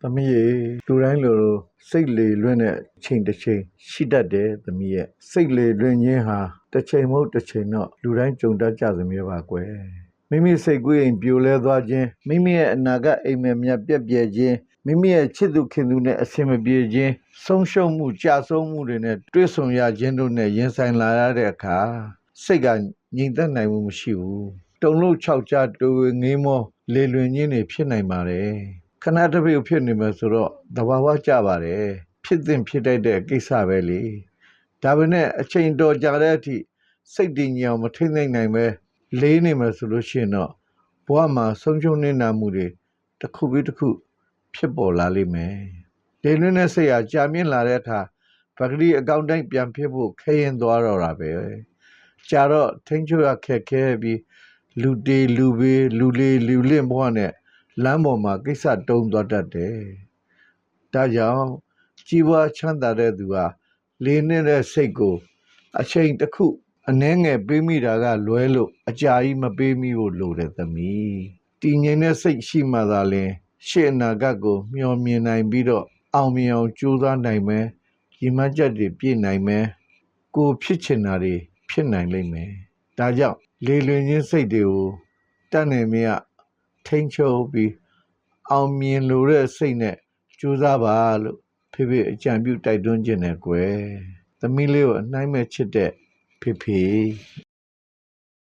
သမီးရေလူတိုင်းလိုစိတ်လေလွင့်တဲ့အချိန်တစ်ချိန်ရှိတတ်တယ်သမီးရဲ့စိတ်လေလွင့်ခြင်းဟာတစ်ချိန်မဟုတ်တစ်ချိန်တော့လူတိုင်းကြုံတတ်ကြစမြဲပါကွယ်မိမိစိတ်ကူးအိမ်ပြိုလဲသွားခြင်းမိမိရဲ့အနာဂတ်အိမ်မက်မြတ်ပြက်ပြဲခြင်းမိမိရဲ့ချစ်သူခင်သူနဲ့အဆင်မပြေခြင်းဆုံးရှုံးမှုကြာဆုံးမှုတွေနဲ့တွေ့ဆုံရခြင်းတို့နဲ့ရင်ဆိုင်လာရတဲ့အခါစိတ်ကငြိမ်သက်နိုင်မှုမရှိဘူးတုန်လို့ခြောက်ခြားတွေးဝေငေးမောလေလွင်ခြင်းတွေဖြစ်နိုင်ပါတယ်ခဏတစ်ပြုတ်ဖြစ်နေမှာဆိုတော့သဘာဝကျပါတယ်ဖြစ်သင့်ဖြစ်တတ်တဲ့ကိစ္စပဲလေဒါပေမဲ့အချိန်တော်ကြာတဲ့အထိစိတ်တည်ငြိမ်အောင်မထိမ့်နိုင်ပဲလေးနေမှာဆိုလို့ရှိရင်တော့ဘဝမှာဆုံးရှုံးနေတာမှုတွေတစ်ခုပြီးတစ်ခုဖြစ်ပေါ်လာလိမ့်မယ်လေလွင့်တဲ့စိတ်ဟာကြာမြင့်လာတဲ့အခါပဂတိအကောင့်တိုင်းပြန်ဖြစ်ဖို့ခဲရင်သွားတော့တာပဲကြာတော့ထိန်းချုပ်ရခက်ခဲပြီးလူတေးလူဘေးလူလေးလူလင့်ဘဝနဲ့လမ်းပေါ်မှာကိစ္စတုံးသွားတတ်တယ်။ဒါကြောင့်ကြီးပွားချမ်းသာတဲ့သူဟာလေးနေတဲ့စိတ်ကိုအချိန်တစ်ခုအနှဲငယ်ပေးမိတာကလွဲလို့အကြာကြီးမပေးမိဖို့လိုတယ်သမီး။တည်ငြိမ်တဲ့စိတ်ရှိမှသာလျှင်ရှေ့အနာဂတ်ကိုမျှော်မြင်နိုင်ပြီးတော့အောင်မြင်အောင်ကြိုးစားနိုင်မယ်။ရည်မှန်းချက်တွေပြည့်နိုင်မယ်။ကိုဖြစ်ချင်တာတွေဖြစ်နိုင်လိမ့်မယ်။ဒါကြောင့်လေလွင်ခြင်းစိတ်တွေကိုတတ်နိုင်မြတ်ထိန်းချုပ်ပြီးအောင်မြင်လို့တဲ့စိတ်နဲ့ကြိုးစားပါလို့ဖေဖေအကြံပြုတိုက်တွန်းခြင်းနဲ့ကွယ်သမီးလေးကိုအနှိုင်းမဲ့ချစ်တဲ့ဖေဖေ